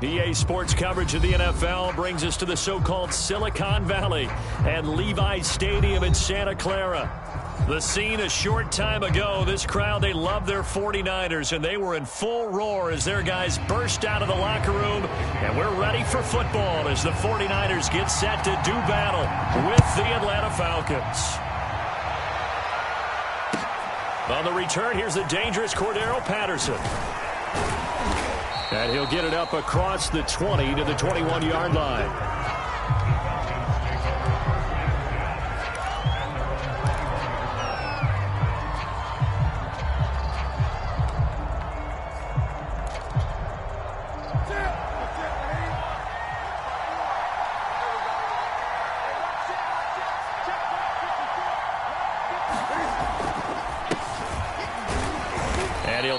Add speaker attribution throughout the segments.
Speaker 1: EA Sports coverage of the NFL brings us to the so-called Silicon Valley and Levi's Stadium in Santa Clara. The scene a short time ago, this crowd, they love their 49ers, and they were in full roar as their guys burst out of the locker room. And we're ready for football as the 49ers get set to do battle with the Atlanta Falcons. On the return, here's the dangerous Cordero Patterson. And he'll get it up across the 20 to the 21-yard line.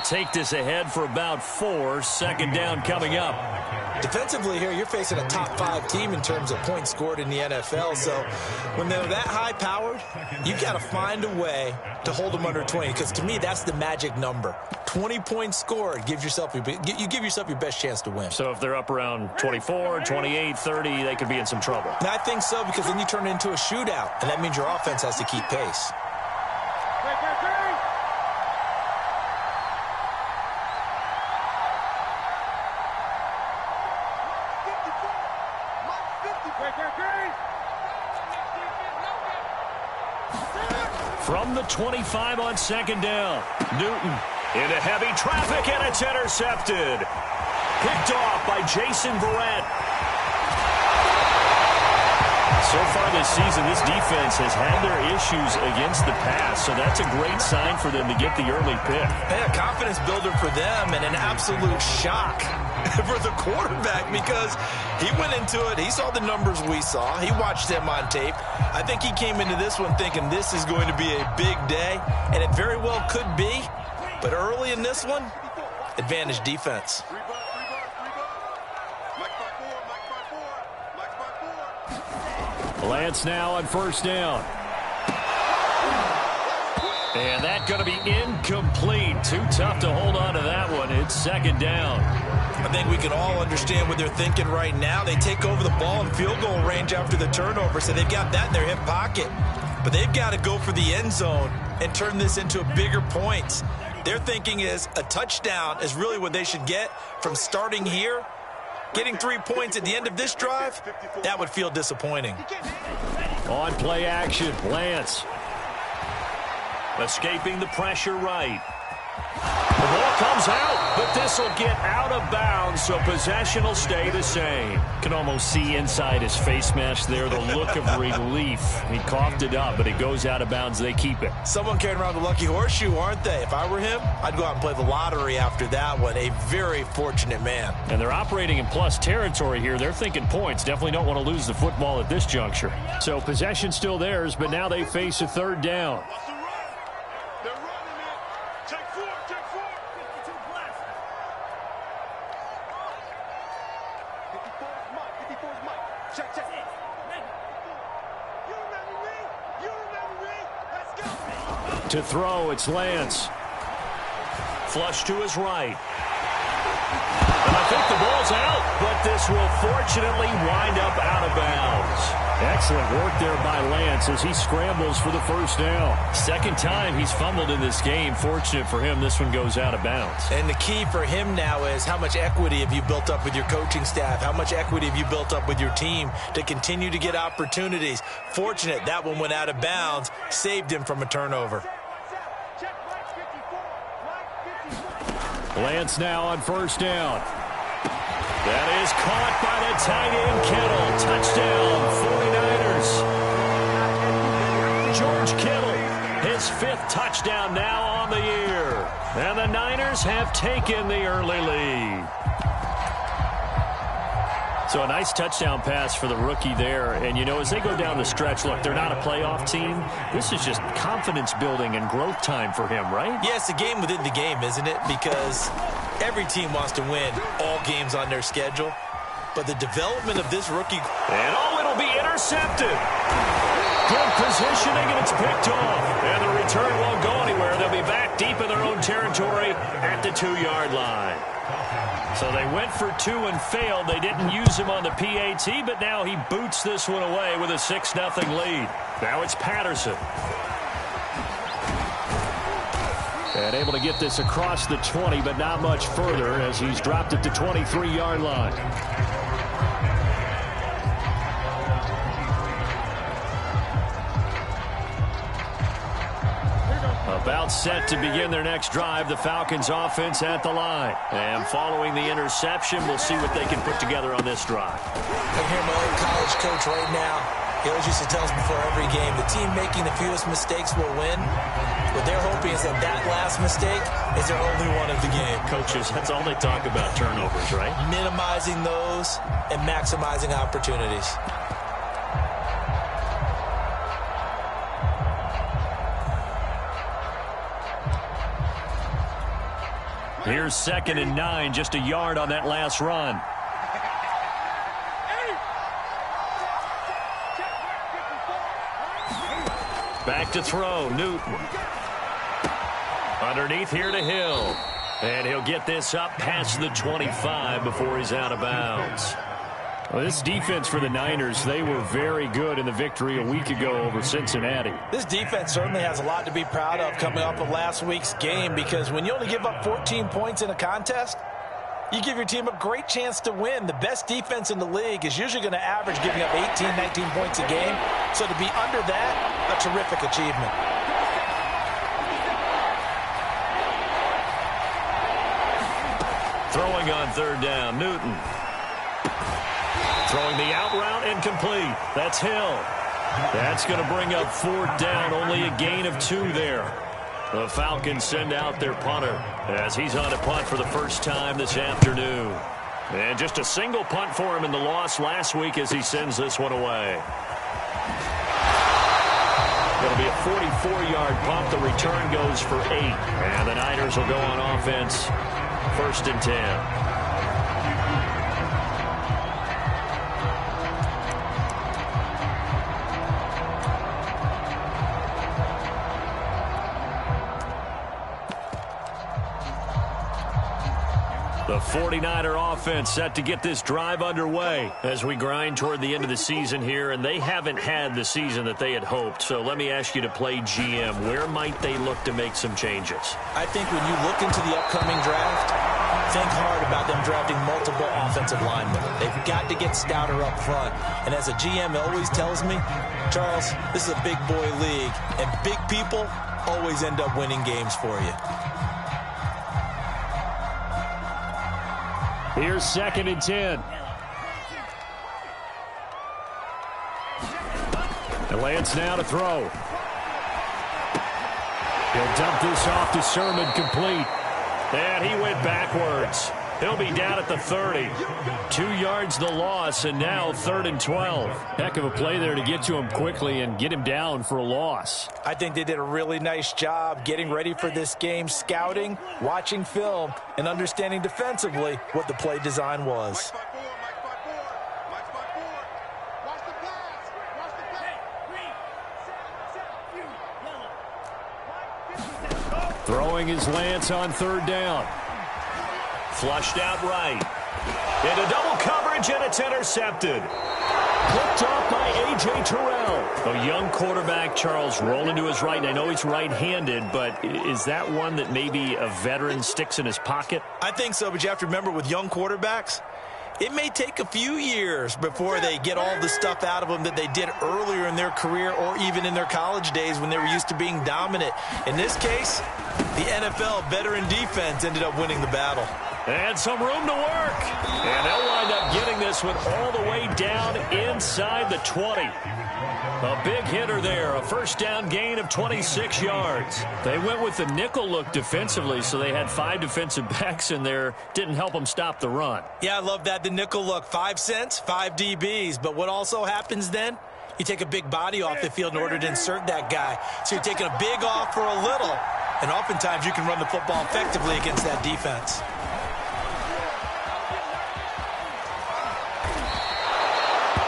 Speaker 1: Take this ahead for about 4. Second down coming up.
Speaker 2: Defensively here, you're facing a top 5 team in terms of points scored in the NFL. So when they're that high-powered, you've got to find a way to hold them under 20. Because to me, that's the magic number. 20 points scored gives yourself you give yourself your best chance to win.
Speaker 1: So if they're up around 24, 28, 30, they could be in some trouble.
Speaker 2: And I think so, because then you turn it into a shootout, and that means your offense has to keep pace.
Speaker 1: From the 25 on second down, Newton into heavy traffic, and it's intercepted. Picked off by Jason Verrett. So far this season, this defense has had their issues against the pass, so that's a great sign for them to get the early pick.
Speaker 2: Yeah, confidence builder for them, and an absolute shock for the quarterback, because he went into it, he saw the numbers we saw, he watched them on tape. I think he came into this one thinking this is going to be a big day, and it very well could be, but early in this one, advantage defense.
Speaker 1: Lance now on first down. And that's going to be incomplete. Too tough to hold on to that one. It's second down.
Speaker 2: I think we can all understand what they're thinking right now. They take over the ball in field goal range after the turnover, so they've got that in their hip pocket. But they've got to go for the end zone and turn this into a bigger points. Their thinking is a touchdown is really what they should get from starting here. Getting 3 points at the end of this drive, that would feel disappointing.
Speaker 1: On play action, Lance. Escaping the pressure right. The ball comes out, but this will get out of bounds, so possession will stay the same. Can almost see inside his face mask there the look of relief. He coughed it up, but it goes out of bounds. They keep it.
Speaker 2: Someone carrying around the lucky horseshoe, aren't they? If I were him, I'd go out and play the lottery after that one. A very fortunate man.
Speaker 1: And they're operating in plus territory here. They're thinking points. Definitely don't want to lose the football at this juncture. So possession still theirs, but now they face a third down. To throw, it's Lance. Flush to his right. And I think the ball's out, but this will fortunately wind up out of bounds. Excellent work there by Lance as he scrambles for the first down. Second time he's fumbled in this game. Fortunate for him, this one goes out of bounds.
Speaker 2: And the key for him now is how much equity have you built up with your coaching staff? How much equity have you built up with your team to continue to get opportunities? Fortunate that one went out of bounds, saved him from a turnover.
Speaker 1: Lance now on first down. That is caught by the tight end, Kittle. Touchdown, 49ers. George Kittle, his 5th touchdown now on the year. And the Niners have taken the early lead. So a nice touchdown pass for the rookie there. And, you know, as they go down the stretch, look, they're not a playoff team. This is just confidence building and growth time for him, right?
Speaker 2: Yeah, it's a game within the game, isn't it? Because every team wants to win all games on their schedule. But the development of this rookie...
Speaker 1: And, it'll be intercepted. Good positioning, and it's picked off. And the return won't go anywhere. They'll be back deep in their own territory at the 2-yard line. So they went for 2 and failed. They didn't use him on the PAT, but now he boots this one away with a 6-0 lead. Now it's Patterson. And able to get this across the 20, but not much further as he's dropped it to 23-yard line. About set to begin their next drive, the Falcons offense at the line. And following the interception, we'll see what they can put together on this drive.
Speaker 2: I hear my old college coach right now. He always used to tell us before every game, the team making the fewest mistakes will win. What they're hoping is that that last mistake is their only one of the game.
Speaker 1: Coaches, that's all they talk about, turnovers, right?
Speaker 2: Minimizing those and maximizing opportunities.
Speaker 1: Here's 2nd and 9, just a yard on that last run. Back to throw, Newton. Underneath here to Hill. And he'll get this up past the 25 before he's out of bounds. Well, this defense for the Niners, they were very good in the victory a week ago over Cincinnati.
Speaker 2: This defense certainly has a lot to be proud of coming off of last week's game, because when you only give up 14 points in a contest, you give your team a great chance to win. The best defense in the league is usually going to average giving up 18, 19 points a game. So to be under that, a terrific achievement.
Speaker 1: Throwing on 3rd down, Newton. Throwing the out route incomplete. That's Hill. That's going to bring up 4th down. Only a gain of 2 there. The Falcons send out their punter as he's on a punt for the first time this afternoon. And just a single punt for him in the loss last week as he sends this one away. It'll be a 44-yard punt. The return goes for 8. And the Niners will go on offense. 1st and 10. The 49er offense set to get this drive underway as we grind toward the end of the season here, and they haven't had the season that they had hoped. So let me ask you to play GM. Where might they look to make some changes?
Speaker 2: I think when you look into the upcoming draft, think hard about them drafting multiple offensive linemen. They've got to get stouter up front. And as a GM always tells me, Charles, this is a big boy league, and big people always end up winning games for you.
Speaker 1: Here's 2nd and 10. And Lance now to throw. He'll dump this off to Sermon, complete. And he went backwards. He'll be down at the 30. 2 yards the loss, and now 3rd and 12. Heck of a play there to get to him quickly and get him down for a loss.
Speaker 2: I think they did a really nice job getting ready for this game, scouting, watching film, and understanding defensively what the play design was.
Speaker 1: Throwing is Lance on 3rd down. Flushed out right. Into double coverage, and it's intercepted. Picked off by A.J. Terrell. A young quarterback, Charles, rolling to his right. And I know he's right-handed, but is that one that maybe a veteran sticks in his pocket?
Speaker 2: I think so, but you have to remember with young quarterbacks, it may take a few years before they get all the stuff out of them that they did earlier in their career or even in their college days when they were used to being dominant. In this case, the NFL veteran defense ended up winning the battle.
Speaker 1: And some room to work. And they'll wind up getting this one all the way down inside the 20. A big hitter there, a 1st down gain of 26 yards. They went with the nickel look defensively, so they had 5 defensive backs in there. Didn't help them stop the run.
Speaker 2: Yeah, I love that, the nickel look. 5 cents, 5 DBs. But what also happens then? You take a big body off the field in order to insert that guy. So you're taking a big off for a little. And oftentimes you can run the football effectively against that defense.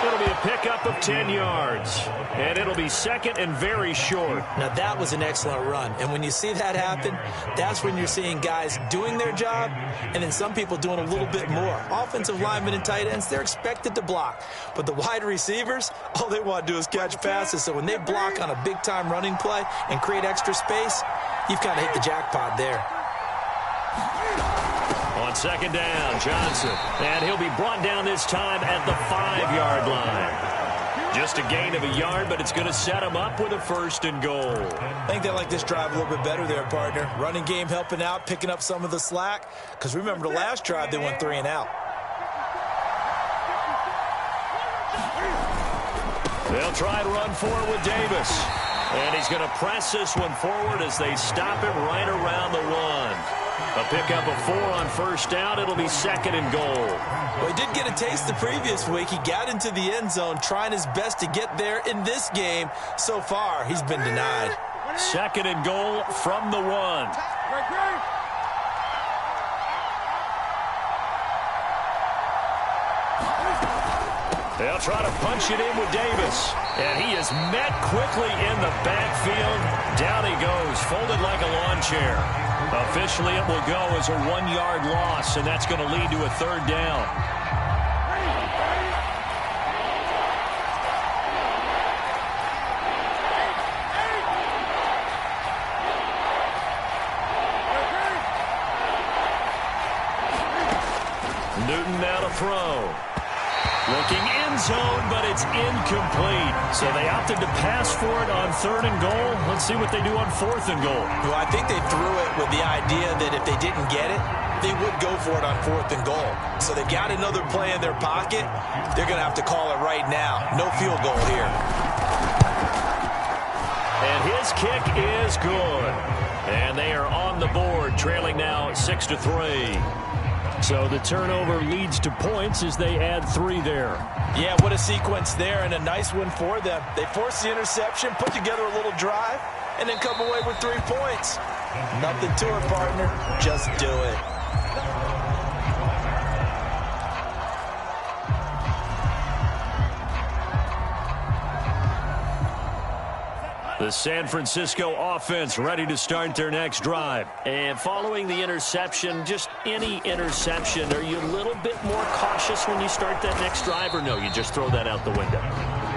Speaker 1: It'll be a pickup of 10 yards. And it'll be second and very short.
Speaker 2: Now, that was an excellent run. And when you see that happen, that's when you're seeing guys doing their job and then some people doing a little bit more. Offensive linemen and tight ends, they're expected to block. But the wide receivers, all they want to do is catch passes. So when they block on a big-time running play and create extra space, you've kind of hit the jackpot there.
Speaker 1: On second down, Johnson. And he'll be brought down this time at the 5-yard line. Just a gain of a yard, but it's going to set him up with a first and goal.
Speaker 2: I think they like this drive a little bit better there, partner. Running game helping out, picking up some of the slack. Because remember, the last drive, they went 3 and out.
Speaker 1: They'll try to run forward with Davis. And he's going to press this one forward as they stop him right around the 1. A pickup of 4 on first down. It'll be second and goal.
Speaker 2: Well, he did get a taste the previous week. He got into the end zone, trying his best to get there in this game. So far, he's been denied.
Speaker 1: Second and goal from the 1. They'll try to punch it in with Davis. And he is met quickly in the backfield. Down he goes, folded like a lawn chair. Officially, it will go as a 1-yard loss, and that's going to lead to a third down. Newton now to throw. Looking end zone, but it's incomplete. So they opted to pass for it on 3rd and goal. Let's see what they do on 4th and goal.
Speaker 2: Well, I think they threw it with the idea that if they didn't get it, they would go for it on 4th and goal. So they've got another play in their pocket. They're going to have to call it right now. No field goal here.
Speaker 1: And his kick is good. And they are on the board, trailing now 6-3. So the turnover leads to points as they add 3 there.
Speaker 2: Yeah, what a sequence there, and a nice one for them. They force the interception, put together a little drive, and then come away with 3 points. Nothing to it, partner. Just do it.
Speaker 1: The San Francisco offense ready to start their next drive. And following the interception, just any interception, are you a little bit more cautious when you start that next drive, or no, you just throw that out the window?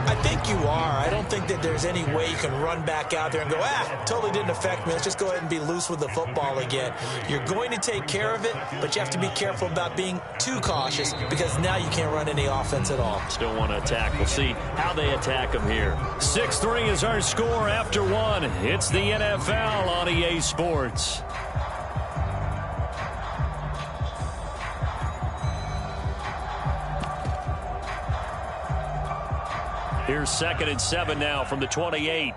Speaker 2: I think you are. I don't think that there's any way you can run back out there and go, totally didn't affect me. Let's just go ahead and be loose with the football again. You're going to take care of it, but you have to be careful about being too cautious because now you can't run any offense at all.
Speaker 1: Still want to attack. We'll see how they attack them here. 6-3 is our score after 1. It's the NFL on EA Sports. Here's 2nd and 7 now from the 28.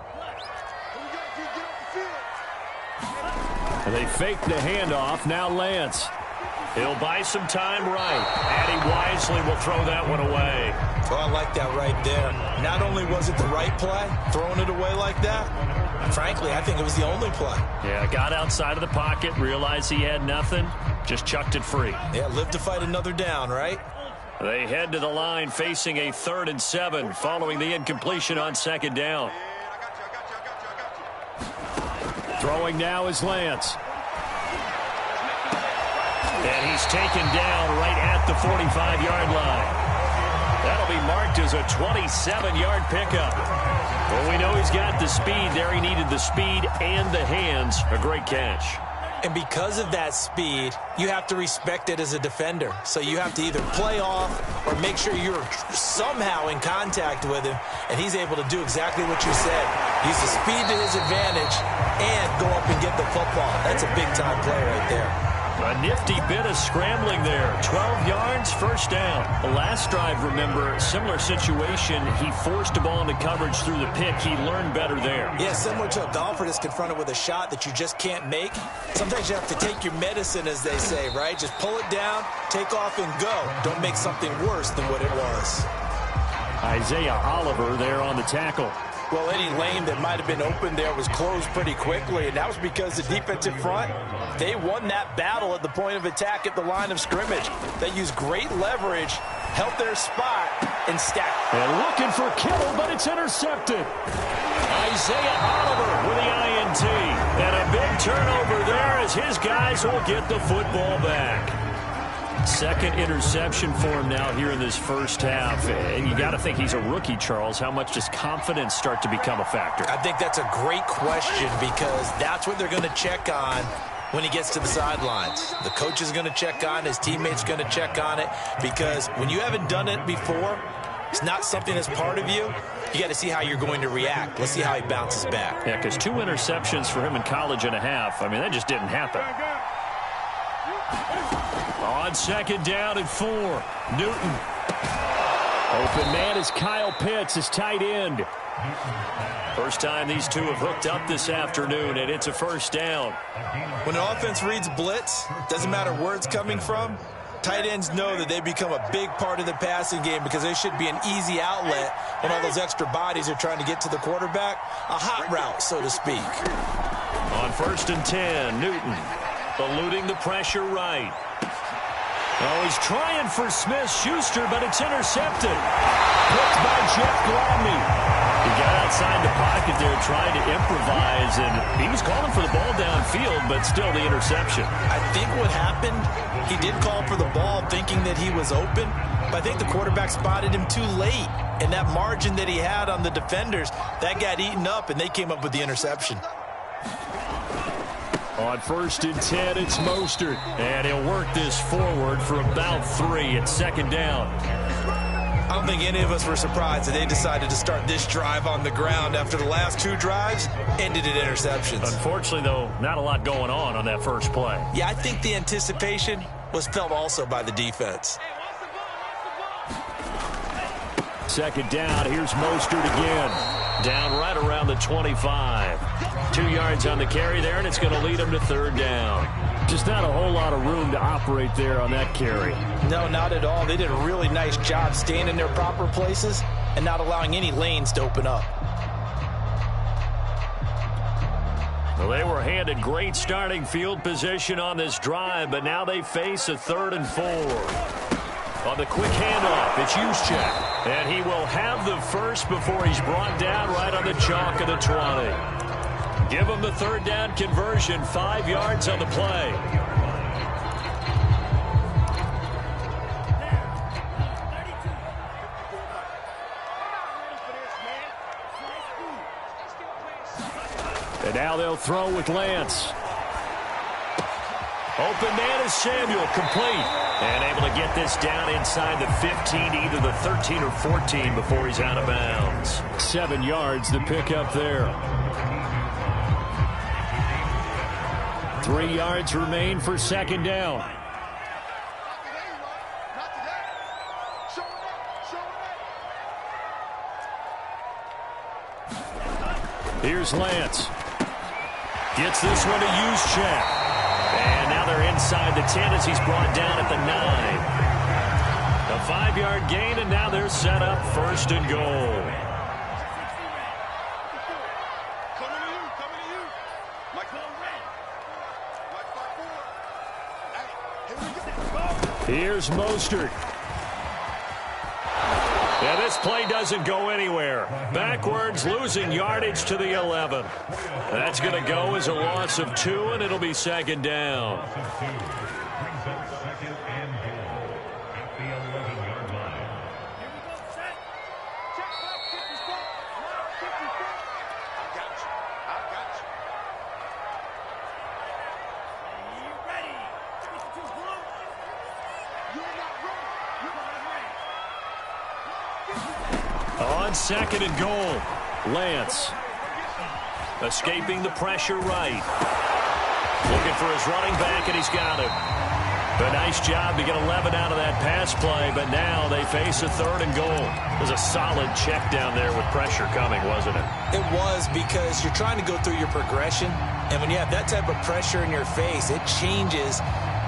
Speaker 1: And they fake the handoff. Now Lance. He'll buy some time right. And he wisely will throw that one away.
Speaker 2: Oh, I like that right there. Not only was it the right play, throwing it away like that, frankly, I think it was the only play.
Speaker 1: Yeah, got outside of the pocket, realized he had nothing, just chucked it free.
Speaker 2: Yeah, live to fight another down, right?
Speaker 1: They head to the line facing a 3rd and 7 following the incompletion on 2nd down. Throwing now is Lance. And he's taken down right at the 45-yard line. That'll be marked as a 27-yard pickup. Well, we know he's got the speed there. He needed the speed and the hands. A great catch.
Speaker 2: And because of that speed, you have to respect it as a defender. So you have to either play off or make sure you're somehow in contact with him, and he's able to do exactly what you said. Use the speed to his advantage and go up and get the football. That's a big-time play right there.
Speaker 1: A nifty bit of scrambling there. 12 yards, first down. The last drive, remember, similar situation. He forced the ball into coverage through the pick. He learned better there.
Speaker 2: Yeah, similar to a golfer that's confronted with a shot that you just can't make. Sometimes you have to take your medicine, as they say, right? Just pull it down, take off, and go. Don't make something worse than what it was.
Speaker 1: Isaiah Oliver there on the tackle.
Speaker 2: Well, any lane that might have been open there was closed pretty quickly, and that was because the defensive front, they won that battle at the point of attack at the line of scrimmage. They used great leverage, held their spot, and stack.
Speaker 1: And looking for Kittle, but it's intercepted. Isaiah Oliver with the INT. And a big turnover there as his guys will get the football back. Second interception for him now here in this first half. And you got to think he's a rookie, Charles. How much does confidence start to become a factor?
Speaker 2: I think that's a great question because that's what they're going to check on when he gets to the sidelines. The coach is going to check on, his teammates going to check on it, because when you haven't done it before, it's not something that's part of you. You got to see how you're going to react. Let's see how he bounces back.
Speaker 1: Yeah, because 2 interceptions for him in college and a half. I mean, that just didn't happen. On second down and 4, Newton. Open man is Kyle Pitts, his tight end. First time these two have hooked up this afternoon, and it's a first down.
Speaker 2: When an offense reads blitz, doesn't matter where it's coming from, tight ends know that they become a big part of the passing game because they should be an easy outlet when all those extra bodies are trying to get to the quarterback. A hot route, so to speak.
Speaker 1: On first and 10, Newton eluding the pressure right. Oh, he's trying for Smith-Schuster, but it's intercepted. Picked by Jeff Gladney. He got outside the pocket there trying to improvise, and he was calling for the ball downfield, but still the interception.
Speaker 2: I think what happened, he did call for the ball thinking that he was open, but I think the quarterback spotted him too late, and that margin that he had on the defenders, that got eaten up, and they came up with the interception.
Speaker 1: On first and 10, it's Mostert, and he'll work this forward for about 3 at second down.
Speaker 2: I don't think any of us were surprised that they decided to start this drive on the ground after the last 2 drives ended in interceptions.
Speaker 1: Unfortunately, though, not a lot going on that first play.
Speaker 2: Yeah, I think the anticipation was felt also by the defense.
Speaker 1: Second down, here's Mostert again. Down right around the 25. 2 yards on the carry there, and it's going to lead him to third down. Just not a whole lot of room to operate there on that carry.
Speaker 2: No, not at all. They did a really nice job staying in their proper places and not allowing any lanes to open up.
Speaker 1: Well, they were handed great starting field position on this drive, but now they face a 3rd and 4. On the quick handoff, it's Juszczyk. And he will have the first before he's brought down right on the chalk of the 20. Give him the third down conversion, 5 yards on the play. And now they'll throw with Lance. Open man is Samuel, complete. And able to get this down inside the 15, either the 13 or 14 before he's out of bounds. 7 yards to pick up there. 3 yards remain for second down. Here's Lance. Gets this one to Juszczyk. And now they're inside the 10 as he's brought down at the 9. A 5-yard gain, and now they're set up first and goal. Here's Mostert. And this play doesn't go anywhere. Backwards, losing yardage to the 11. That's going to go as a loss of 2, and it'll be second down. On second and goal, Lance escaping the pressure right. Looking for his running back, and he's got him. A nice job to get 11 out of that pass play, but now they face a third and goal. It was a solid check down there with pressure coming, wasn't it?
Speaker 2: It was, because you're trying to go through your progression, and when you have that type of pressure in your face, it changes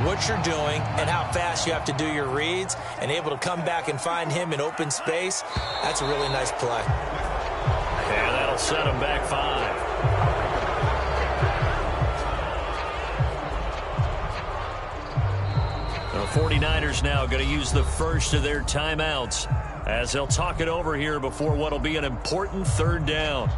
Speaker 2: what you're doing and how fast you have to do your reads, and able to come back and find him in open space. That's a really nice play.
Speaker 1: And that'll set him back 5. The 49ers now going to use the first of their timeouts as they'll talk it over here before what will be an important third down.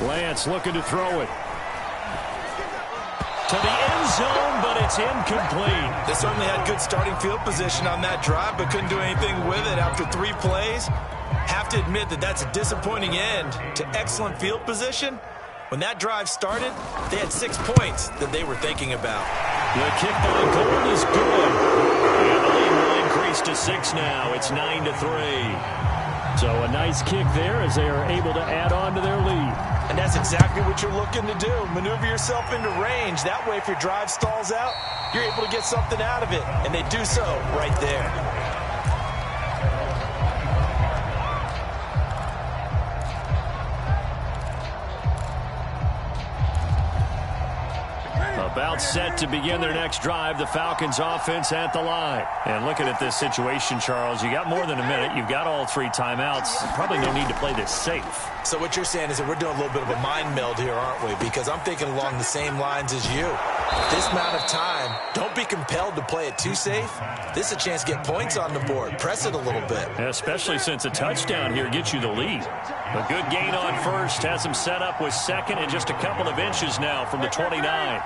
Speaker 1: Lance looking to throw it to the end zone, but it's incomplete.
Speaker 2: They certainly had good starting field position on that drive, but couldn't do anything with it after 3 plays. Have to admit that that's a disappointing end to excellent field position. When that drive started, they had 6 points that they were thinking about.
Speaker 1: The kick by Gold is good. And the lead will increase to 6 now. It's 9-3. So a nice kick there as they are able to add on to their lead.
Speaker 2: And that's exactly what you're looking to do. Maneuver yourself into range. That way, if your drive stalls out, you're able to get something out of it. And they do so right there.
Speaker 1: About set to begin their next drive, the Falcons offense at the line. And looking at this situation, Charles, you got more than a minute. You've got all 3 timeouts. Probably no need to play this safe.
Speaker 2: So what you're saying is that we're doing a little bit of a mind meld here, aren't we? Because I'm thinking along the same lines as you. This amount of time, don't be compelled to play it too safe. This is a chance to get points on the board. Press it a little bit.
Speaker 1: Especially since a touchdown here gets you the lead. A good gain on first has them set up with second and just a couple of inches now from the 29.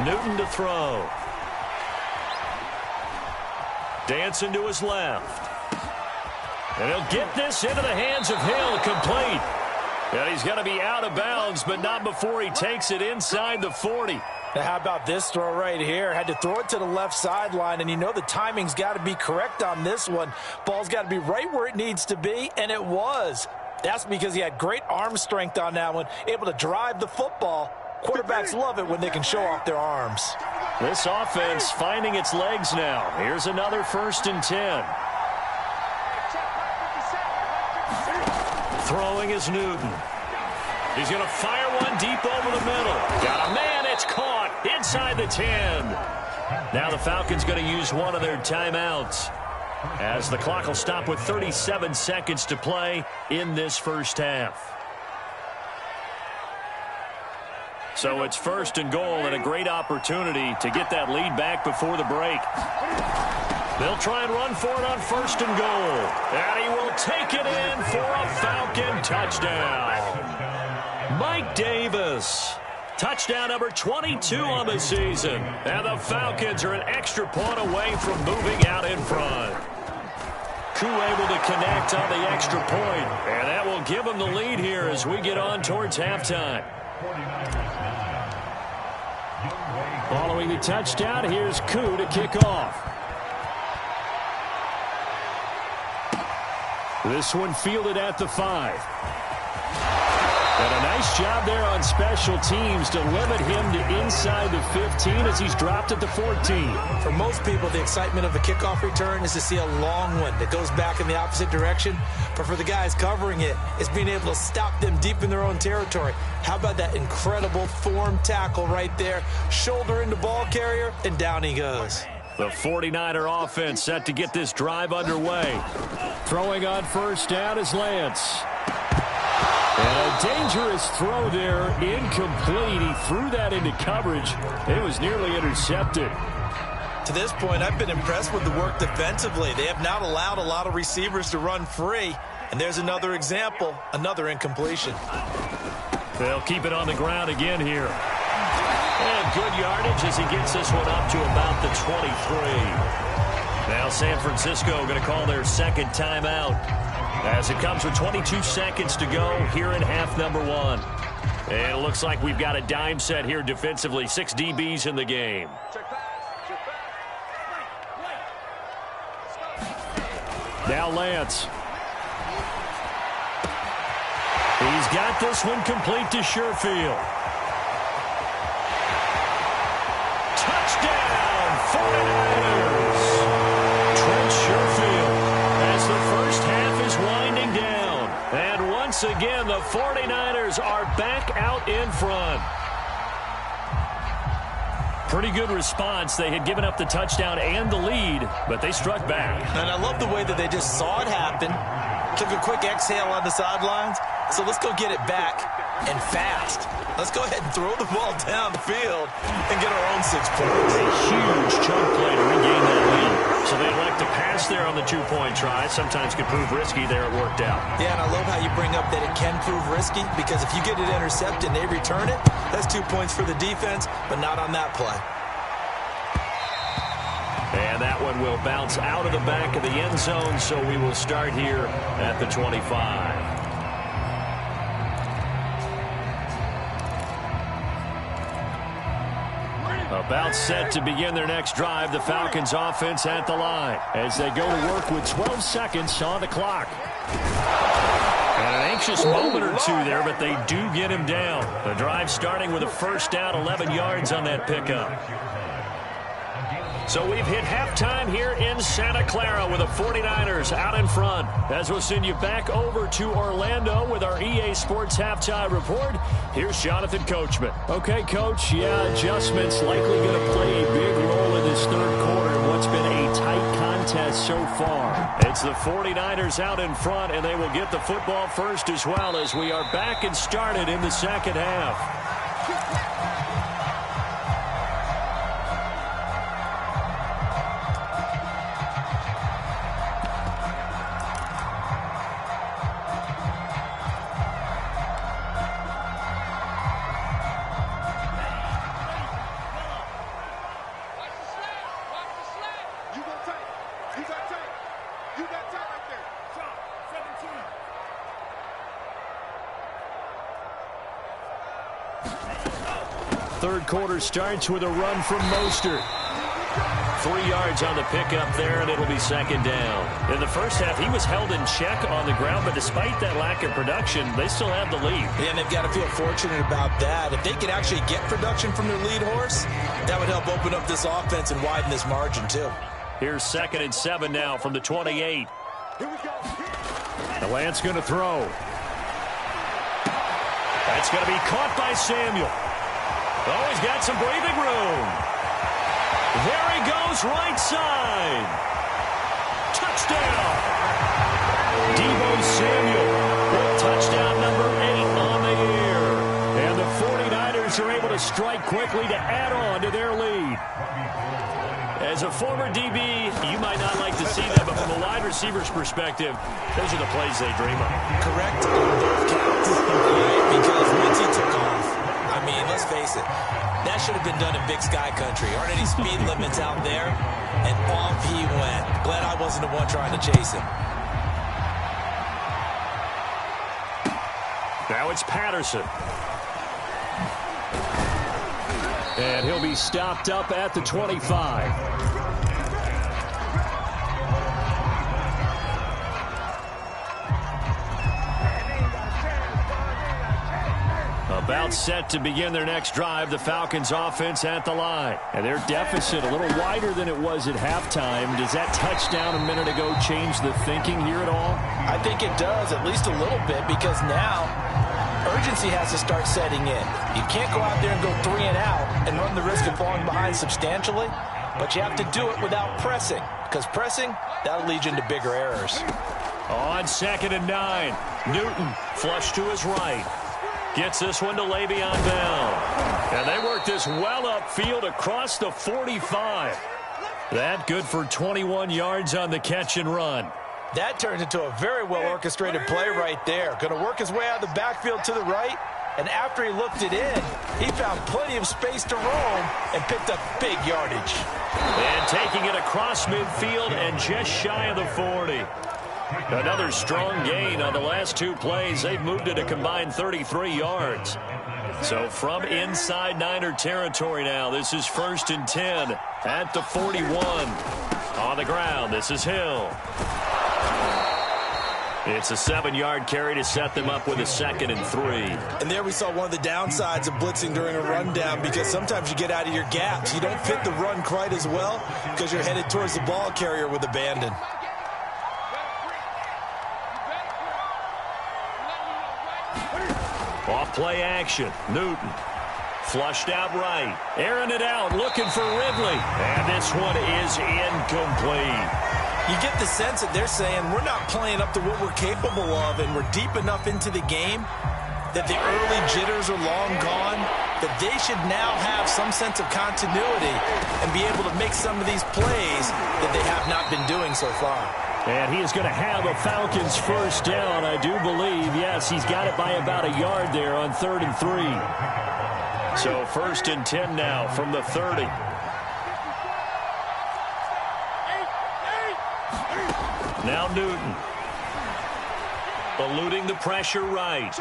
Speaker 1: Newton to throw. Dancing to his left. And he'll get this into the hands of Hill, complete. And he's going to be out of bounds, but not before he takes it inside the 40.
Speaker 2: Now, how about this throw right here? Had to throw it to the left sideline, and you know the timing's got to be correct on this one. Ball's got to be right where it needs to be, and it was. That's because he had great arm strength on that one, able to drive the football. Quarterbacks love it when they can show off their arms.
Speaker 1: This offense finding its legs now. Here's another 1st and 10. Throwing is Newton. He's going to fire one deep over the middle. Got a man, it's caught inside the 10. Now the Falcons going to use one of their timeouts as the clock will stop with 37 seconds to play in this first half. So it's 1st and goal and a great opportunity to get that lead back before the break. They'll try and run for it on 1st and goal. And he will take it in for a Falcon touchdown. Mike Davis. Touchdown number 22 on the season. And the Falcons are an extra point away from moving out in front. Koo able to connect on the extra point. And that will give them the lead here as we get on towards halftime. Following the touchdown, here's Koo to kick off. This one fielded at the 5. And a nice job there on special teams to limit him to inside the 15 as he's dropped at the 14.
Speaker 2: For most people, the excitement of a kickoff return is to see a long one that goes back in the opposite direction. But for the guys covering it, it's being able to stop them deep in their own territory. How about that incredible form tackle right there? Shoulder into ball carrier, and down he goes.
Speaker 1: The 49er offense set to get this drive underway. Throwing on 1st down is Lance. And a dangerous throw there, incomplete. He threw that into coverage. It was nearly intercepted.
Speaker 2: To this point, I've been impressed with the work defensively. They have not allowed a lot of receivers to run free. And there's another example, another incompletion.
Speaker 1: They'll keep it on the ground again here. And good yardage as he gets this one up to about the 23. Now San Francisco going to call their 2nd timeout as it comes with 22 seconds to go here in half number 1. And it looks like we've got a dime set here defensively. 6 DBs in the game. Now Lance. He's got this one complete to Sherfield. Touchdown, 49ers. Trent Sherfield as the first half is winding down. And once again, the 49ers are back out in front. Pretty good response. They had given up the touchdown and the lead, but they struck back.
Speaker 2: And I love the way that they just saw it happen, took a quick exhale on the sidelines. So let's go get it back and fast. Let's go ahead and throw the ball down the field and get our own 6 points.
Speaker 1: A huge chunk play to regain that lead. So they elect to pass there on the 2-point try. Sometimes could prove risky there. It worked out.
Speaker 2: Yeah, and I love how you bring up that it can prove risky, because if you get it intercepted and they return it, that's 2 points for the defense, but not on that play.
Speaker 1: And that one will bounce out of the back of the end zone, so we will start here at the 25. About set to begin their next drive, the Falcons offense at the line as they go to work with 12 seconds on the clock. And an anxious moment or two there, but they do get him down. The drive starting with a first down, 11 yards on that pickup. So we've hit halftime here in Santa Clara with the 49ers out in front. As we'll send you back over to Orlando with our EA Sports Halftime Report, here's Jonathan Coachman. Okay, Coach, adjustments likely going to play a big role in this third quarter in what's been a tight contest so far. It's the 49ers out in front, and they will get the football first as well as we are back and started in the second half. Third quarter starts with a run from Mostert. 3 yards on the pickup there, and it'll be second down. In the first half, he was held in check on the ground, but despite that lack of production, they still have the lead.
Speaker 2: Yeah, and they've got to feel fortunate about that. If they could actually get production from their lead horse, that would help open up this offense and widen this margin, too.
Speaker 1: Here's 2nd and 7 now from the 28. The Lance going to throw. That's going to be caught by Samuel. Oh, he's got some breathing room. There he goes, right side. Touchdown. Deebo Samuel with touchdown number 8 on the year. And the 49ers are able to strike quickly to add on to their lead. As a former DB, you might not like to see that, but from a wide receiver's perspective, those are the plays they dream of.
Speaker 2: Correct on both counts. Right? Because once he took off, I mean, let's face it, that should have been done in Big Sky Country. Aren't any speed limits out there? And off he went. Glad I wasn't the one trying to chase him.
Speaker 1: Now it's Patterson. And he'll be stopped up at the 25. About set to begin their next drive, the Falcons offense at the line. And their deficit a little wider than it was at halftime. Does that touchdown a minute ago change the thinking here at all?
Speaker 2: I think it does, at least a little bit, because now urgency has to start setting in. You can't go out there and go 3 and out and run the risk of falling behind substantially, but you have to do it without pressing, because pressing, that'll lead you into bigger errors.
Speaker 1: On 2nd and 9, Newton flush to his right. Gets this one to Le'Veon Bell. And they work this well upfield across the 45. That good for 21 yards on the catch and run.
Speaker 2: That turns into a very well-orchestrated play right there. Going to work his way out of the backfield to the right, and after he looked it in, he found plenty of space to roam and picked up big yardage.
Speaker 1: And taking it across midfield and just shy of the 40. Another strong gain on the last 2 plays. They've moved it a combined 33 yards. So from inside Niner territory now, this is 1st and 10 at the 41. On the ground, this is Hill. It's a 7-yard carry to set them up with a 2nd and 3.
Speaker 2: And there we saw one of the downsides of blitzing during a rundown, because sometimes you get out of your gaps. You don't fit the run quite as well because you're headed towards the ball carrier with abandon.
Speaker 1: Off play action, Newton. Flushed out right. Airing it out, looking for Ridley. And this one is incomplete.
Speaker 2: You get the sense that they're saying we're not playing up to what we're capable of, and we're deep enough into the game that the early jitters are long gone, that they should now have some sense of continuity and be able to make some of these plays that they have not been doing so far.
Speaker 1: And he is going to have a Falcons first down, I do believe. Yes, he's got it by about a yard there on 3rd and 3. So 1st and 10 now from the 30. Now Newton. Eluding the pressure right.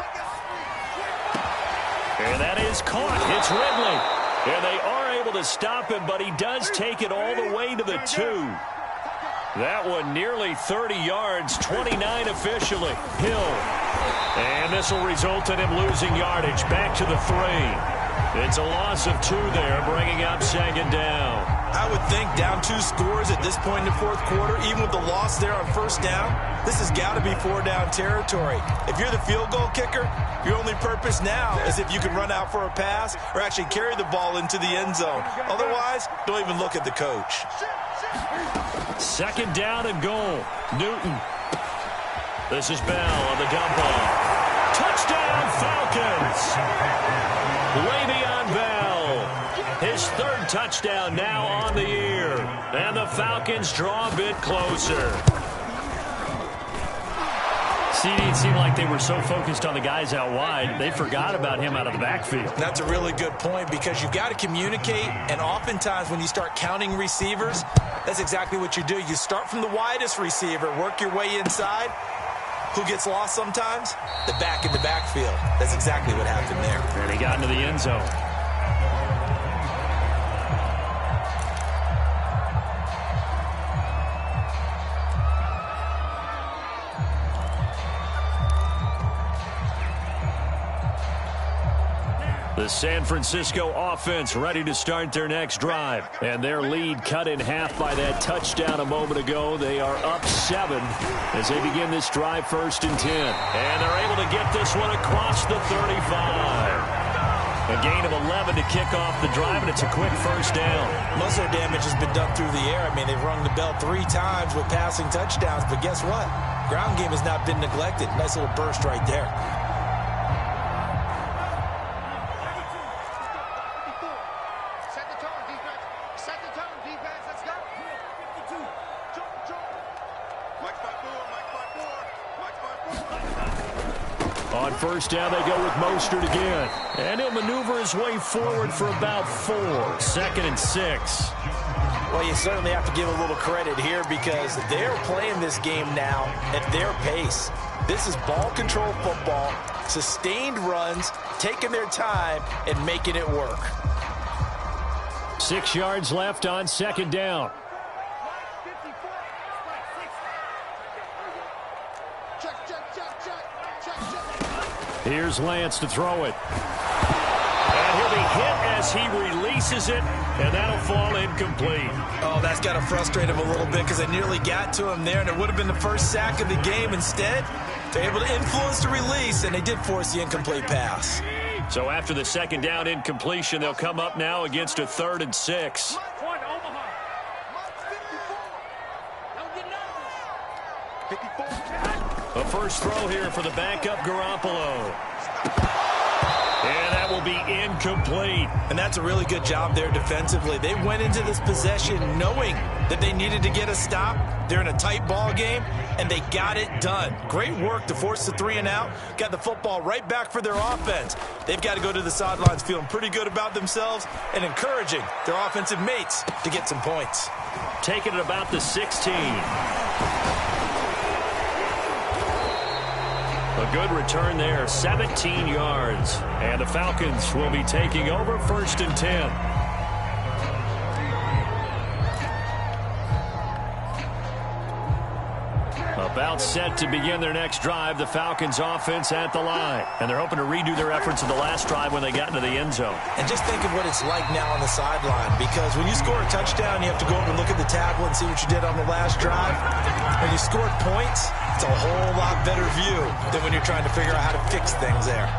Speaker 1: And that is caught. It's Ridley. And they are able to stop him, but he does take it all the way to the 2. That one nearly 30 yards, 29 officially. Hill. And this will result in him losing yardage. Back to the 3. It's a loss of 2 there, bringing up 2nd down.
Speaker 2: I would think down 2 scores at this point in the 4th quarter, even with the loss there on 1st down, this has got to be 4-down territory. If you're the field goal kicker, your only purpose now is if you can run out for a pass or actually carry the ball into the end zone. Otherwise, don't even look at the coach.
Speaker 1: 2nd down and goal. Newton. This is Bell on the dump off. Touchdown, Falcons! Le'Veon Bell. His 3rd touchdown now on the year. And the Falcons draw a bit closer. It seemed like they were so focused on the guys out wide, they forgot about him out of the backfield.
Speaker 2: That's a really good point because you've got to communicate, and oftentimes when you start counting receivers, that's exactly what you do. You start from the widest receiver, work your way inside. Who gets lost sometimes? The back in the backfield. That's exactly what happened there.
Speaker 1: And he got into the end zone. The San Francisco offense ready to start their next drive. And their lead cut in half by that touchdown a moment ago. They are up 7 as they begin this drive 1st and 10. And they're able to get this one across the 35. A gain of 11 to kick off the drive, and it's a quick 1st down.
Speaker 2: Most of their damage has been done through the air. I mean, they've rung the bell 3 times with passing touchdowns, but guess what? Ground game has not been neglected. Nice little burst right there.
Speaker 1: On 1st down, they go with Mostert again. And he'll maneuver his way forward for about 4. 2nd and 6.
Speaker 2: Well, you certainly have to give a little credit here because they're playing this game now at their pace. This is ball control football, sustained runs, taking their time, and making it work.
Speaker 1: 6 yards left on 2nd down. Here's Lance to throw it. And he'll be hit as he releases it, and that'll fall incomplete.
Speaker 2: Oh, that's got to frustrate him a little bit because they nearly got to him there, and it would have been the first sack of the game. Instead, they're able to influence the release, and they did force the incomplete pass.
Speaker 1: So after the 2nd down incompletion, they'll come up now against a 3rd and 6. A first throw here for the backup Garoppolo. And that will be incomplete.
Speaker 2: And that's a really good job there defensively. They went into this possession knowing that they needed to get a stop. They're in a tight ball game, and they got it done. Great work to force the 3 and out. Got the football right back for their offense. They've got to go to the sidelines feeling pretty good about themselves and encouraging their offensive mates to get some points.
Speaker 1: Taking it about the 16. A good return there, 17 yards. And the Falcons will be taking over 1st and 10. About set to begin their next drive, the Falcons offense at the line. And they're hoping to redo their efforts of the last drive when they got into the end zone.
Speaker 2: And just think of what it's like now on the sideline, because when you score a touchdown, you have to go up and look at the tablet and see what you did on the last drive. When you scored points, it's a whole lot better view than when you're trying to figure out how to fix things there.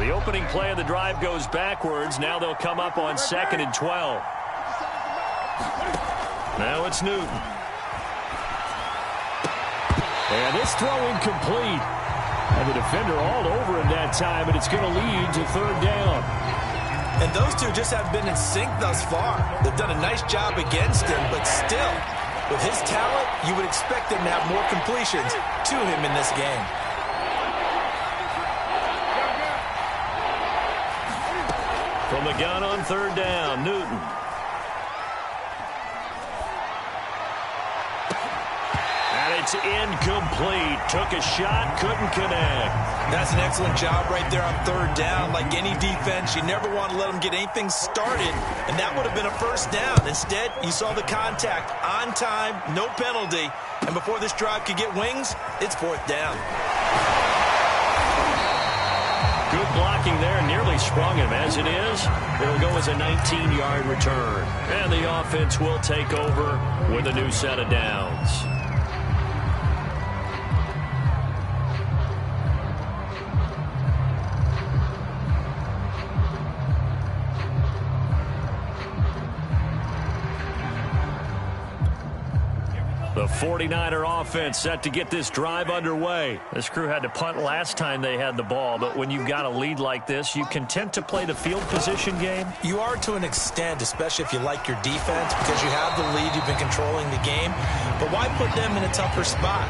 Speaker 1: The opening play of the drive goes backwards. Now they'll come up on 2nd and 12. Now it's Newton.
Speaker 3: And this throw incomplete. And the defender all over him that time, and it's going to lead to 3rd down.
Speaker 2: And those two just have been in sync thus far. They've done a nice job against him, but still, with his talent, you would expect him to have more completions to him in this game.
Speaker 1: From the gun on 3rd down, Newton. And it's incomplete. Took a shot, couldn't connect.
Speaker 2: That's an excellent job right there on 3rd down. Like any defense, you never want to let them get anything started, and that would have been a 1st down. Instead, you saw the contact on time, no penalty, and before this drive could get wings, it's 4th down.
Speaker 1: Good blocking there, nearly sprung him. As it is, it'll go as a 19-yard return. And the offense will take over with a new set of downs. The 49er offense set to get this drive underway. This crew had to punt last time they had the ball, but when you've got a lead like this, you content to play the field position game?
Speaker 2: You are to an extent, especially if you like your defense, because you have the lead, you've been controlling the game. But why put them in a tougher spot?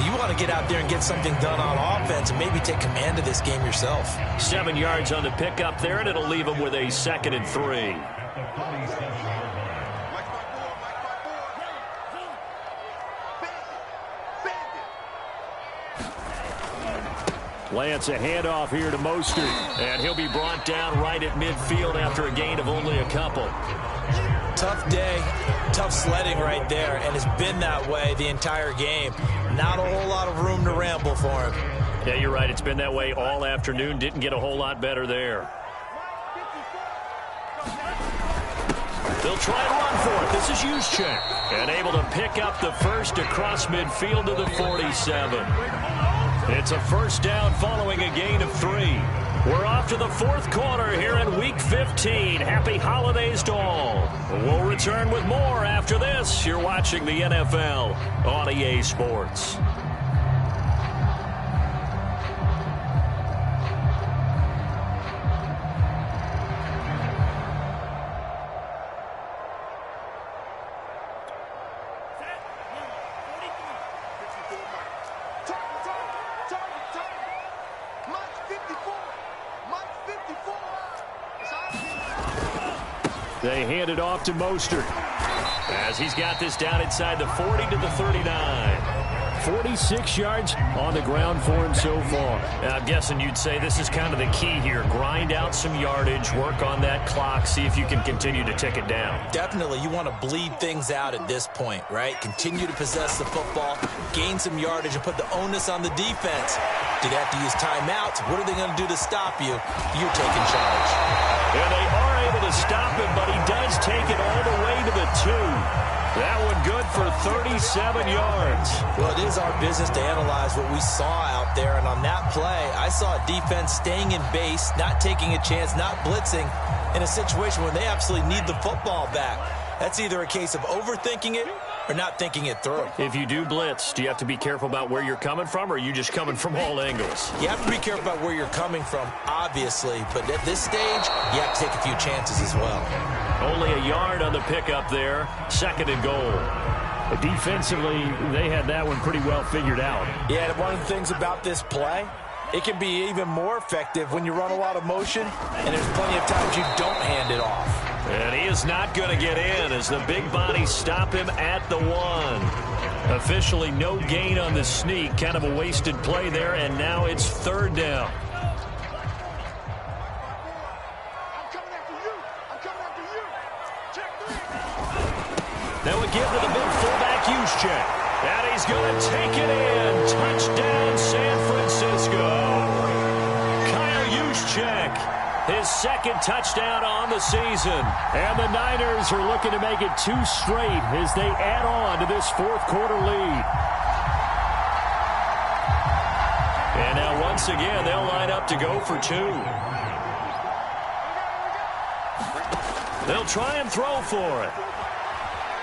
Speaker 2: You want to get out there and get something done on offense and maybe take command of this game yourself.
Speaker 1: 7 yards on the pickup there, and it'll leave them with a 2nd and 3. Lance, a handoff here to Mostert, and he'll be brought down right at midfield after a gain of only a couple.
Speaker 2: Tough day, tough sledding right there, and it's been that way the entire game. Not a whole lot of room to ramble for him.
Speaker 1: Yeah, you're right. It's been that way all afternoon. Didn't get a whole lot better there. They'll try and run for it. This is Juszczyk, and able to pick up the first across midfield to the 47. It's a 1st down following a gain of 3. We're off to the 4th quarter here in Week 15. Happy holidays to all. We'll return with more after this. You're watching the NFL on EA Sports. They hand it off to Mostert as he's got this down inside the 40 to the 39.
Speaker 3: 46 yards on the ground for him so far.
Speaker 1: I'm guessing you'd say this is kind of the key here. Grind out some yardage, work on that clock, see if you can continue to tick it down.
Speaker 2: Definitely, you want to bleed things out at this point, right? Continue to possess the football, gain some yardage, and put the onus on the defense. Do they have to use timeouts? What are they going to do to stop you? You're taking charge.
Speaker 1: And they are able to stop him, but he does take it all the way to the 2. That one good for 37 yards.
Speaker 2: Well, it is our business to analyze what we saw out there, and on that play, I saw a defense staying in base, not taking a chance, not blitzing, in a situation where they absolutely need the football back. That's either a case of overthinking it or not thinking it through.
Speaker 1: If you do blitz, do you have to be careful about where you're coming from, or are you just coming from all angles?
Speaker 2: You have to be careful about where you're coming from, obviously, but at this stage, you have to take a few chances as well.
Speaker 1: Only a yard on the pickup there. 2nd and goal.
Speaker 3: But defensively, they had that one pretty well figured out.
Speaker 2: Yeah, one of the things about this play, it can be even more effective when you run a lot of motion, and there's plenty of times you don't hand it off.
Speaker 1: And he is not going to get in as the big bodies stop him at the 1. Officially no gain on the sneak. Kind of a wasted play there, and now it's 3rd down. That would give to the big fullback Juszczyk. And he's going to take it in. Touchdown, San Francisco. Kyle Juszczyk, his 2nd touchdown on the season.
Speaker 3: And the Niners are looking to make it 2 straight as they add on to this 4th quarter lead.
Speaker 1: And now once again, they'll line up to go for 2. They'll try and throw for it.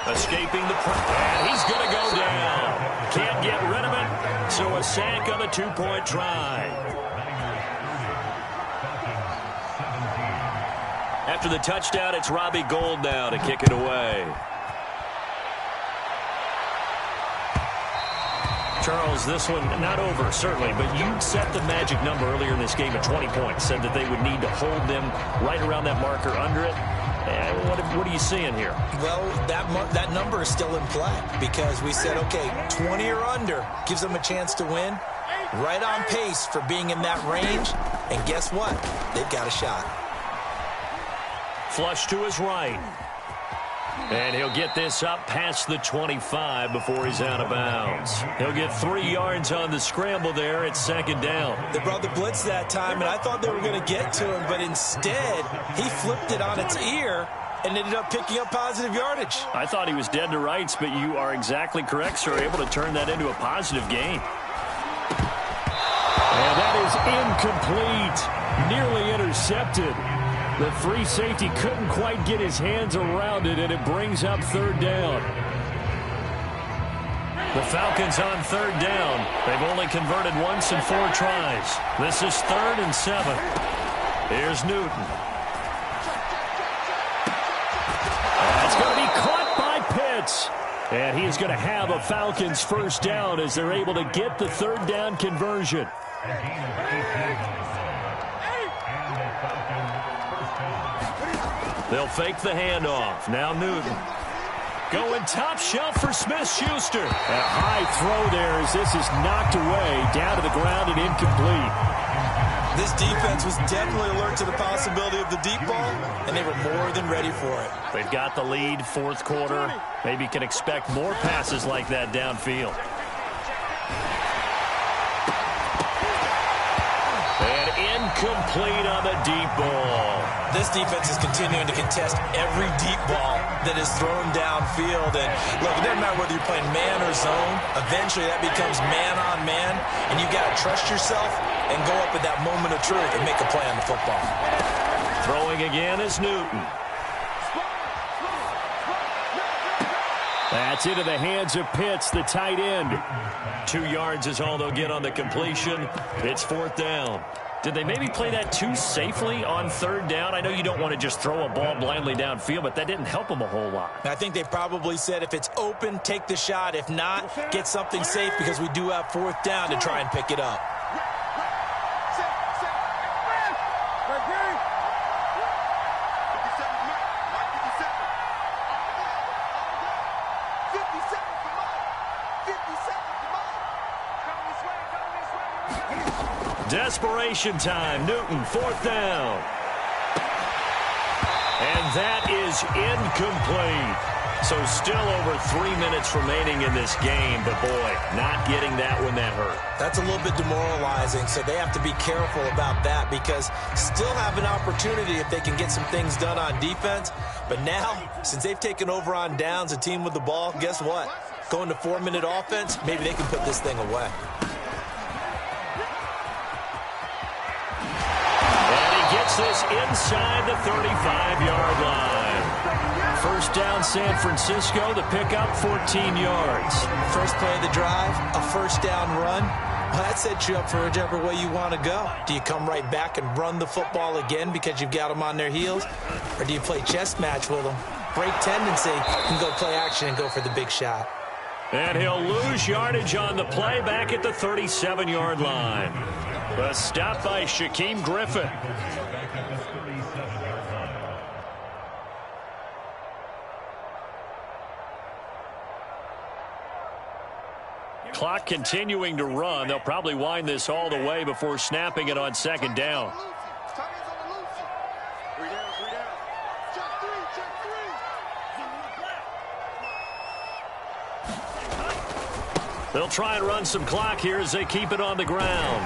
Speaker 1: Escaping the pressure. And he's going to go down. Can't get rid of it, so a sack on the 2-point try. After the touchdown, it's Robbie Gould now to kick it away. Charles, this one not over, certainly, but you set the magic number earlier in this game at 20 points, said that they would need to hold them right around that marker under it. What are you seeing here?
Speaker 2: Well, that number is still in play because we said, okay, 20 or under gives them a chance to win. Right on pace for being in that range. And guess what? They've got a shot.
Speaker 1: Flush to his right. And he'll get this up past the 25 before he's out of bounds. He'll get 3 yards on the scramble there. It's 2nd down.
Speaker 2: They brought the blitz that time, and I thought they were going to get to him, but instead he flipped it on its ear and ended up picking up positive yardage.
Speaker 1: I thought he was dead to rights, but you are exactly correct, sir. Able to turn that into a positive gain.
Speaker 3: And that is incomplete. Nearly intercepted. The free safety couldn't quite get his hands around it, and it brings up 3rd down.
Speaker 1: The Falcons on 3rd down. They've only converted once in 4 tries. This is 3rd and 7. Here's Newton. That's going to be caught by Pitts. And he is going to have a Falcons 1st down as they're able to get the 3rd down conversion. They'll fake the handoff. Now Newton. Going top shelf for Smith-Schuster.
Speaker 3: A high throw there as this is knocked away, down to the ground and incomplete.
Speaker 2: This defense was definitely alert to the possibility of the deep ball, and they were more than ready for it.
Speaker 1: They've got the lead, 4th quarter. Maybe can expect more passes like that downfield. And incomplete on the deep ball.
Speaker 2: This defense is continuing to contest every deep ball that is thrown downfield. And look, it doesn't matter whether you're playing man or zone. Eventually that becomes man on man, and you got to trust yourself and go up at that moment of truth and make a play on the football.
Speaker 1: Throwing again is Newton.
Speaker 3: That's into the hands of Pitts, the tight end.
Speaker 1: 2 yards is all they'll get on the completion. It's 4th down. Did they maybe play that too safely on 3rd down? I know you don't want to just throw a ball blindly downfield, but that didn't help them a whole lot.
Speaker 2: I think they probably said if it's open, take the shot. If not, get something safe because we do have 4th down to try and pick it up.
Speaker 1: Desperation time. Newton, 4th down. And that is incomplete. So still over 3 minutes remaining in this game. But, boy, not getting that when that hurt.
Speaker 2: That's a little bit demoralizing, so they have to be careful about that because still have an opportunity if they can get some things done on defense. But now, since they've taken over on downs, a team with the ball, guess what? Going to 4-minute offense, maybe they can put this thing away.
Speaker 1: Gets this inside the 35-yard line. 1st down, San Francisco. The pickup, 14 yards.
Speaker 2: First play of the drive, a 1st down run. Well, that sets you up for whichever way you want to go. Do you come right back and run the football again because you've got them on their heels? Or do you play chess match with them? Break tendency and go play action and go for the big shot.
Speaker 1: And he'll lose yardage on the play back at the 37-yard line. A stop by Shaquem Griffin. Clock continuing to run. They'll probably wind this all the way before snapping it on 2nd down. They'll try and run some clock here as they keep it on the ground.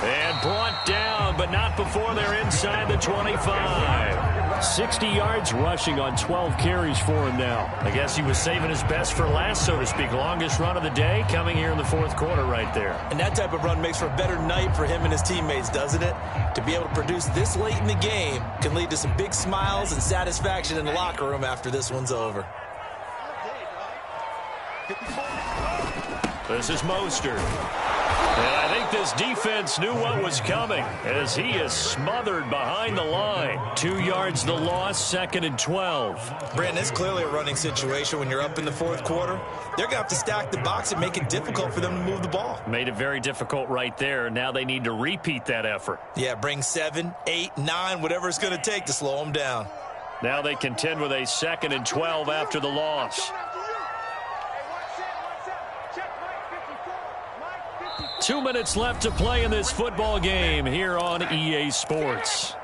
Speaker 1: And brought down, but not before they're inside the 25.
Speaker 3: 60 yards rushing on 12 carries for him now.
Speaker 1: I guess he was saving his best for last, so to speak. Longest run of the day coming here in the fourth quarter right there.
Speaker 2: And that type of run makes for a better night for him and his teammates, doesn't it? To be able to produce this late in the game can lead to some big smiles and satisfaction in the locker room after this one's over.
Speaker 1: This is Mostert. And I think this defense knew what was coming as he is smothered behind the line. 2 yards the loss, 2nd and 12.
Speaker 2: Brandon, it's clearly a running situation when you're up in the fourth quarter. They're going to have to stack the box and make it difficult for them to move the ball.
Speaker 1: Made it very difficult right there. Now they need to repeat that effort.
Speaker 2: Yeah, bring 7, 8, 9, whatever it's going to take to slow them down.
Speaker 1: Now they contend with a 2nd and 12 after the loss. 2 minutes left to play in this football game here on EA Sports.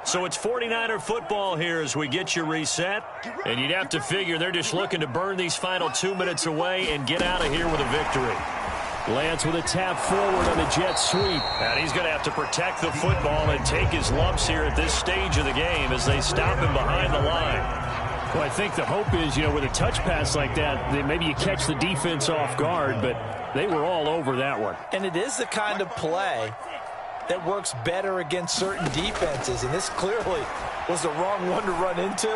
Speaker 1: So it's 49er football here as we get you reset. And you'd have to figure they're just looking to burn these final 2 minutes away and get out of here with a victory.
Speaker 3: Lance with a tap forward on the jet sweep.
Speaker 1: And he's going to have to protect the football and take his lumps here at this stage of the game as they stop him behind the line.
Speaker 3: Well, I think the hope is, with a touch pass like that, maybe you catch the defense off guard, but they were all over that one.
Speaker 2: And it is the kind of play that works better against certain defenses, and this clearly was the wrong one to run into.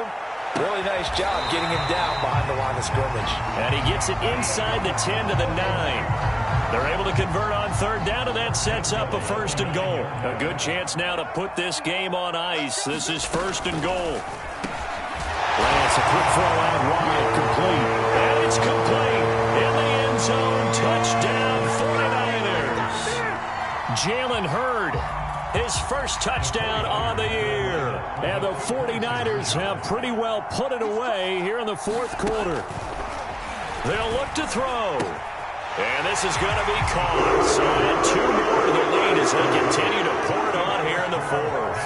Speaker 2: Really nice job getting him down behind the line of scrimmage.
Speaker 1: And he gets it inside the 10 to the 9. They're able to convert on third down, and that sets up a 1st and goal. A good chance now to put this game on ice. This is 1st and goal.
Speaker 3: Lance, a quick throw out wide, complete.
Speaker 1: And it's complete. In the end zone, touchdown 49ers. Jalen Hurd, his first touchdown on the year.
Speaker 3: And the 49ers have pretty well put it away here in the fourth quarter.
Speaker 1: They'll look to throw. And this is going to be caught. So add 2 more to the lead as they continue to pour it on here in the fourth.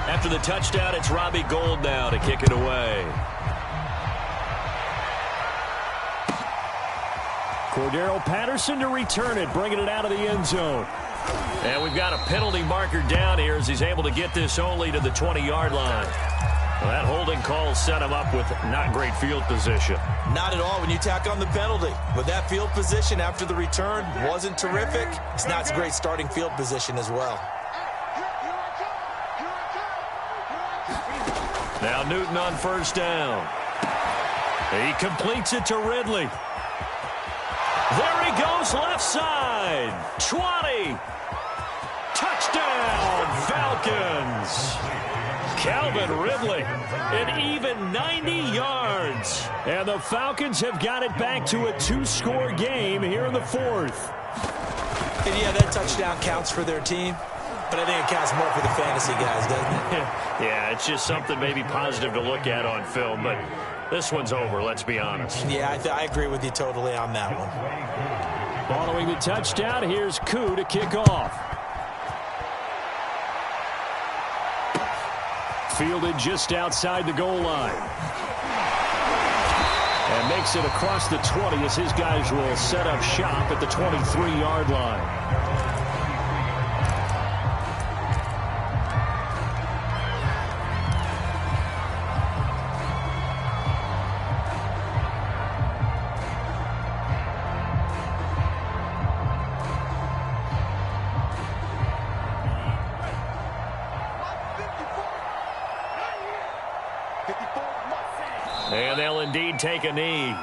Speaker 1: After the touchdown, it's Robbie Gould now to kick it away.
Speaker 3: Cordero Patterson to return it, bringing it out of the end zone.
Speaker 1: And we've got a penalty marker down here as he's able to get this only to the 20-yard line. Well, that holding call set him up with not great field position.
Speaker 2: Not at all when you tack on the penalty. But that field position after the return wasn't terrific. It's not a great starting field position as well.
Speaker 1: Now Newton on 1st down. He completes it to Ridley. There he goes, left side. 20. Touchdown, Falcons. Calvin Ridley, an even 90 yards.
Speaker 3: And the Falcons have got it back to a 2-score game here in the fourth.
Speaker 2: And yeah, that touchdown counts for their team. But I think it counts more for the fantasy guys, doesn't it?
Speaker 1: Yeah, it's just something maybe positive to look at on film, but this one's over, let's be honest.
Speaker 2: Yeah, I agree with you totally on that one.
Speaker 3: Following the touchdown, here's Koo to kick off. Fielded just outside the goal line. And makes it across the 20 as his guys will set up shop at the 23-yard line.
Speaker 1: And they'll indeed take a knee.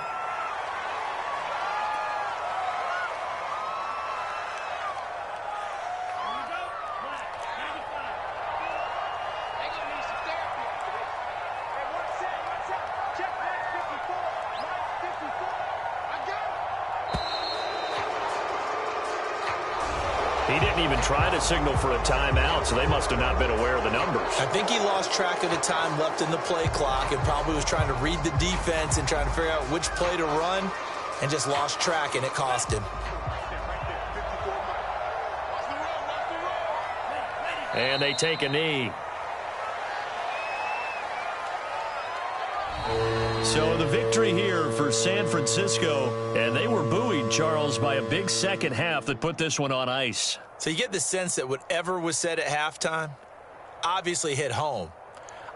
Speaker 1: He didn't even try to signal for a timeout, so they must have not been aware of the numbers.
Speaker 2: I think he lost track of the time left in the play clock and probably was trying to read the defense and trying to figure out which play to run. and just lost track, and it cost him.
Speaker 1: And they take a knee. So the victory here for San Francisco, and they were buoyed, Charles, by a big second half that put this one on ice.
Speaker 2: So you get the sense that whatever was said at halftime obviously hit home.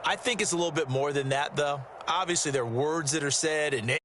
Speaker 2: I think it's a little bit more than that, though. Obviously, there are words that are said, and